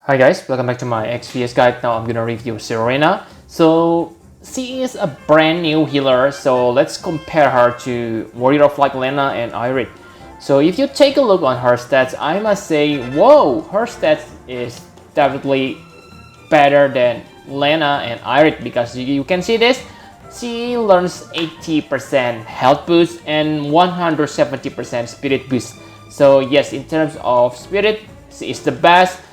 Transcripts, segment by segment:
Hi guys, welcome back to my XPS guide. Now I'm gonna review Serena. So she is a brand new healer, so let's compare her to Warrior of Light Lena and Irid. So if you take a look on her stats, I must say, whoa, her stats is definitely better than Lena and Irid because you can see this. She learns 80% health boost and 170% spirit boost. So yes, in terms of spirit, she is the best.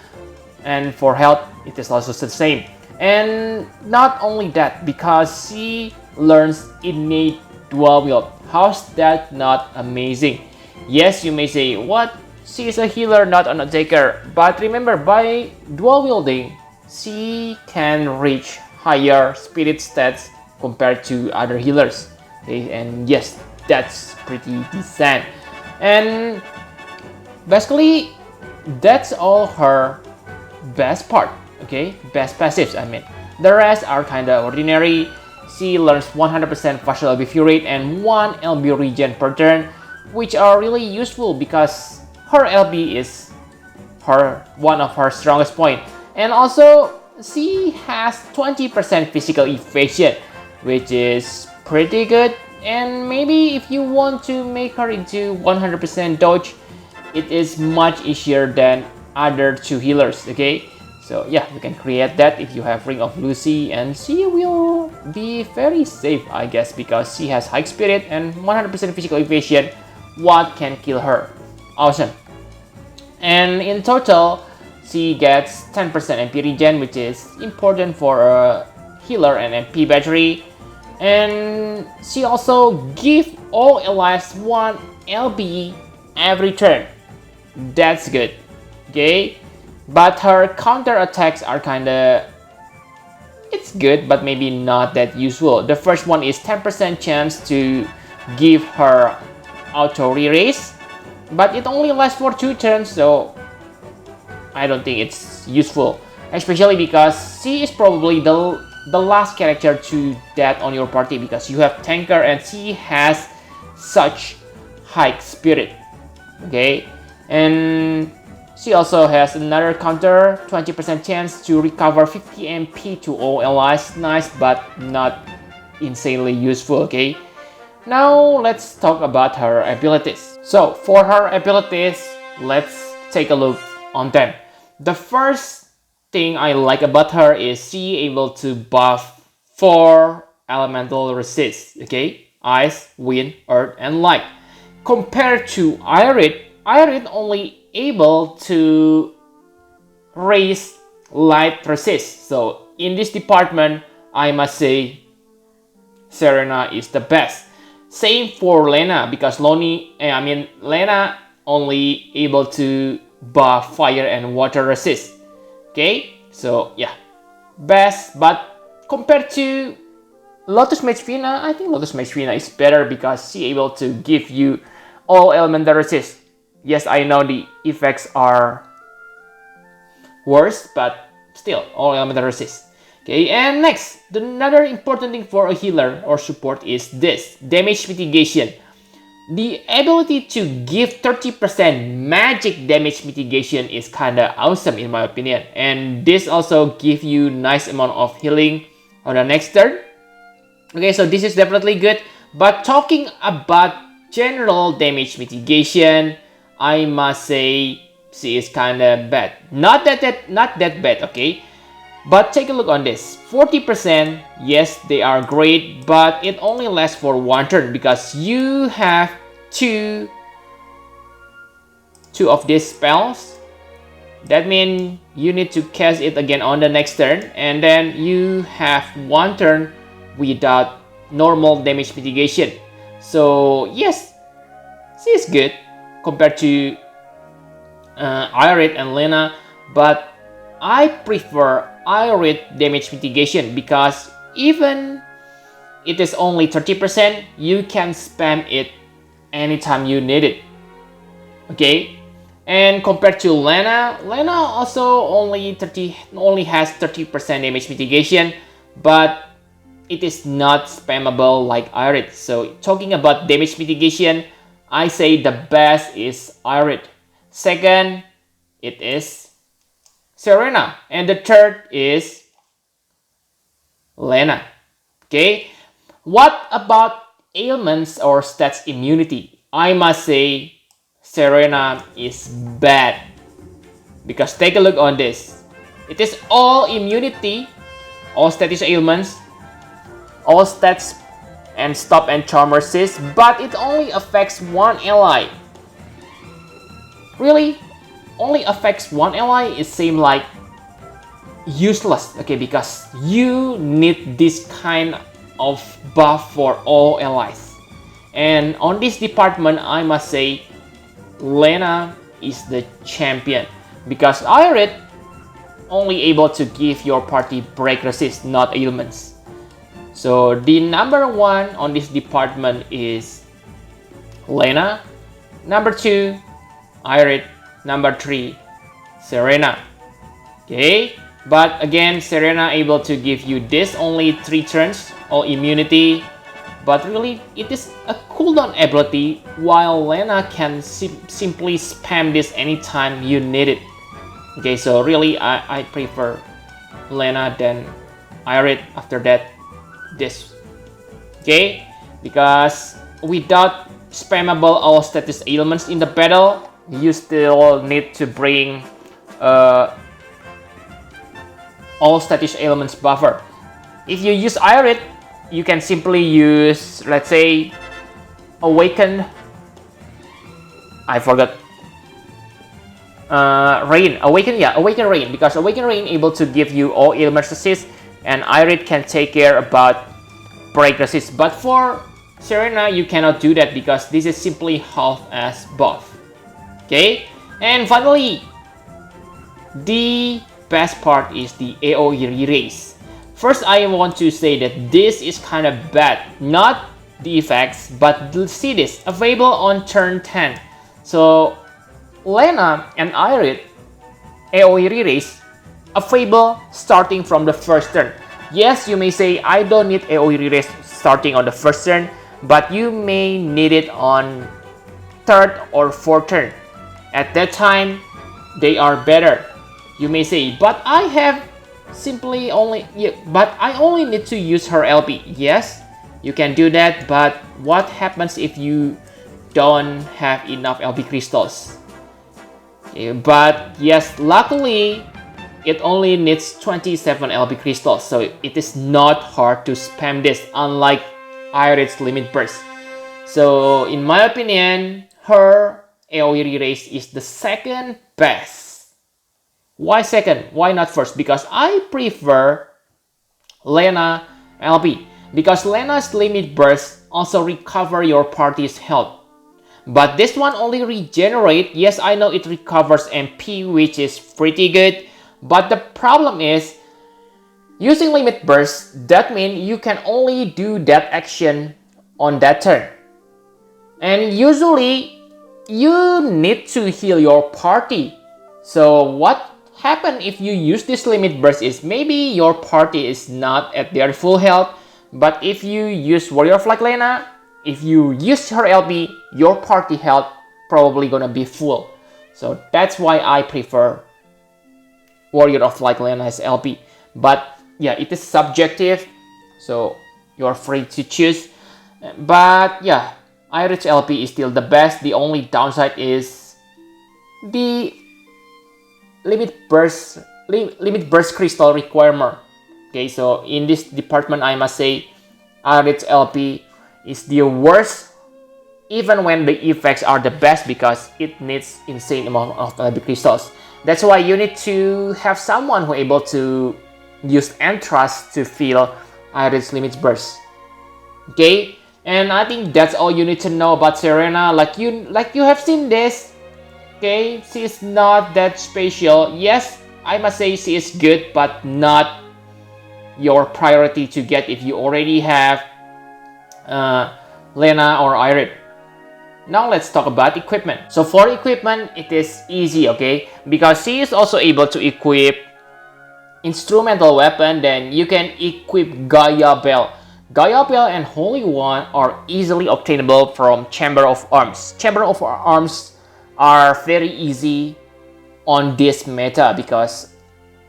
And for health, it is also the same. And not only that, because she learns innate dual wield. How's that not amazing? Yes, you may say, what? She is a healer, not an attacker. But remember, by dual wielding, she can reach higher spirit stats compared to other healers. Okay, and yes, that's pretty decent. And basically, that's all her best part, okay? Best passives, I mean. The rest are kinda ordinary. She learns 100% partial LB rate and 1 LB regen per turn, which are really useful because her LB is one of her strongest point. And also, she has 20% physical evasion, which is pretty good. And maybe if you want to make her into 100% dodge, it is much easier than other two healers, okay? So yeah, you can create that if you have Ring of Lucy, and she will be very safe, I guess, because she has high spirit and 100% physical evasion. What can kill her? Awesome. And in total, she gets 10% MP regen, which is important for a healer and MP battery. And she also gives all allies 1 LB every turn. That's good. Okay, but her counter attacks are kinda, it's good, but maybe not that useful. The first one is 10% chance to give her auto re-raise, but it only lasts for 2 turns, so I don't think it's useful, especially because she is probably the last character to that on your party because you have tanker and she has such high spirit. Okay, and she also has another counter, 20% chance to recover 50 MP to all allies. Nice, but not insanely useful, okay? Now let's talk about her abilities. So for her abilities, let's take a look on them. The first thing I like about her is she able to buff 4 elemental resists, okay? Ice, wind, earth, and light. Compared to Irid only able to raise light resist. So in this department, I must say Serena is the best. Same for Lena because Lena only able to buff fire and water resist. Okay, so yeah, best. But compared to Lotus Mage Fina, I think Lotus Mage Fina is better because she able to give you all elemental resist. Yes, I know the effects are worse, but still, all elemental resist. Okay, and next, another important thing for a healer or support is this, damage mitigation. The ability to give 30% magic damage mitigation is kinda awesome in my opinion. And this also gives you nice amount of healing on the next turn. Okay, so this is definitely good. But talking about general damage mitigation, I must say she is kinda bad. Not that bad, okay? But take a look on this. 40%, yes, they are great, but it only lasts for 1 turn because you have two of these spells. That means you need to cast it again on the next turn, and then you have 1 turn without normal damage mitigation. So yes, she is good compared to Irid and Lena, but I prefer Irid damage mitigation because even it is only 30%, you can spam it anytime you need it. Okay, and compared to Lena also only has 30% damage mitigation, but it is not spammable like Irid. So talking about damage mitigation, I say the best is Irid. Second, it is Serena, and the third is Lena. Okay, what about ailments or stats immunity? I must say Serena is bad because take a look on this. It is all immunity, all status ailments, all stats and stop and charm resist, but it only affects one ally. Really? Only affects one ally? It seems like useless, okay, because you need this kind of buff for all allies. And on this department, I must say Lena is the champion because Irit only able to give your party break resist, not ailments. So the number one on this department is Lena, number two Irit, number three Serena. Okay, but again Serena able to give you this only 3 turns, all immunity, but really it is a cooldown ability, while Lena can simply spam this anytime you need it. Okay, so really I prefer Lena than Irit after that this. Okay, because without spammable all status ailments in the battle, you still need to bring all status ailments buffer. If you use Irit, you can simply use, let's say, Awaken. I forgot. Rain, Awaken, yeah, Awaken Rain, because Awaken Rain able to give you all ailments resist, and Irit can take care about break resist. But for Serena, you cannot do that because this is simply half as buff. Okay, and finally, the best part is the AoE re-raise. First, I want to say that this is kind of bad, not the effects, but see this, available on turn 10. So Lena and Irit AoE re-raise available starting from the first turn. Yes, you may say I don't need AoE re-raise starting on the first turn, but you may need it on third or fourth turn. At that time, they are better. You may say, but I have simply only, but I only need to use her LP. Yes, you can do that, but what happens if you don't have enough LP crystals? But yes, luckily, it only needs 27 LP crystals, so it is not hard to spam this, unlike Irit's Limit Burst. So in my opinion, her AoE re-raise is the second best. Why second? Why not first? Because I prefer Lena LP. Because Lena's Limit Burst also recover your party's health. But this one only regenerate. Yes, I know it recovers MP, which is pretty good. But the problem is, using Limit Burst, that means you can only do that action on that turn. And usually, you need to heal your party. So what happens if you use this Limit Burst is maybe your party is not at their full health, but if you use Warrior of Light Lena, if you use her LP, your party health probably gonna be full. So that's why I prefer Warrior of Light Lena's LP. But yeah, it is subjective, so you're free to choose. But yeah, Irit's LP is still the best. The only downside is the Limit Burst crystal requirement. Okay, so in this department, I must say Irit's LP is the worst, even when the effects are the best, because it needs insane amount of LP crystals. That's why you need to have someone who able to use Entrust to fill Irit's Limit Burst. Okay, and I think that's all you need to know about Serena. Like you have seen this. Okay, she is not that special. Yes, I must say she is good, but not your priority to get if you already have Lena or Irit. Now let's talk about equipment. So for equipment, it is easy, okay? Because she is also able to equip instrumental weapon, then you can equip Gaia Bell. Gaia Bell and Holy One are easily obtainable from Chamber of Arms. Chamber of Arms are very easy on this meta because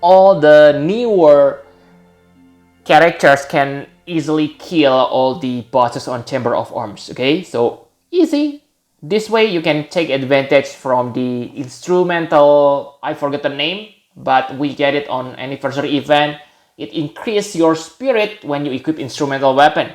all the newer characters can easily kill all the bosses on Chamber of Arms. Okay, so easy. This way you can take advantage from the instrumental, I forget the name, but we get it on anniversary event. It increases your spirit when you equip instrumental weapon.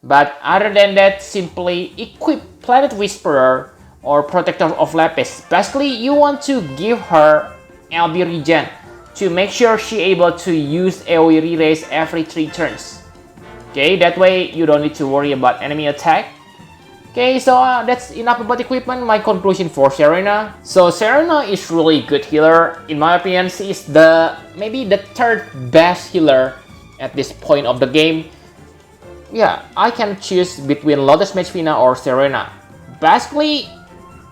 But other than that, simply equip Planet Whisperer or Protector of Lapis. Basically, you want to give her LB regen to make sure she able to use AoE re-raise every 3 turns. Okay, that way you don't need to worry about enemy attack. Okay, so that's enough about equipment. My conclusion for Serena. So Serena is really good healer. In my opinion, she is maybe the 3rd best healer at this point of the game. Yeah, I can choose between Lotus Mage Fina or Serena. Basically,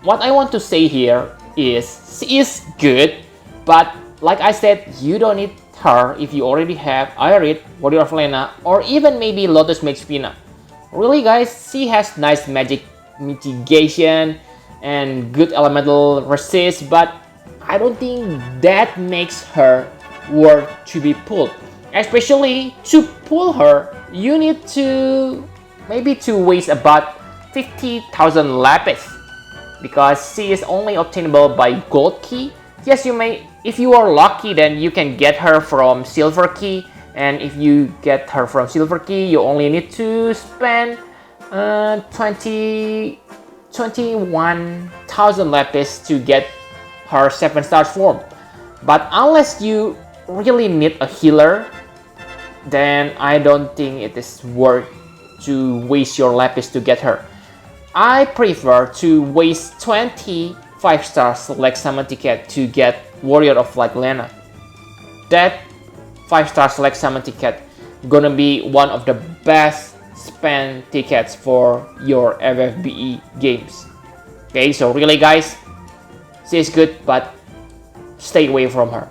what I want to say here is she is good, but like I said, you don't need her if you already have Irit, Warrior of Lena, or even maybe Lotus Mage Fina. Really guys, she has nice magic mitigation and good elemental resist, but I don't think that makes her worth to be pulled. Especially to pull her, you need to waste about 50,000 lapis, because she is only obtainable by gold key. Yes, you may, if you are lucky, then you can get her from silver key. And if you get her from silver key, you only need to spend 21,000 lapis to get her 7-star form. But unless you really need a healer, then I don't think it is worth to waste your lapis to get her. I prefer to waste 25-star select summon ticket to get Warrior of Light Lena. That 5-star select summon ticket gonna be one of the best spend tickets for your FFBE games. Okay, so really guys, she is good, but stay away from her.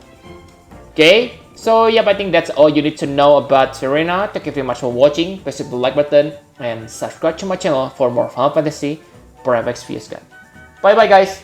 Okay, so yep, I think that's all you need to know about Serena. Thank you very much for watching. Please hit the like button and subscribe to my channel for more Final Fantasy Prime XPS guide. Bye bye guys.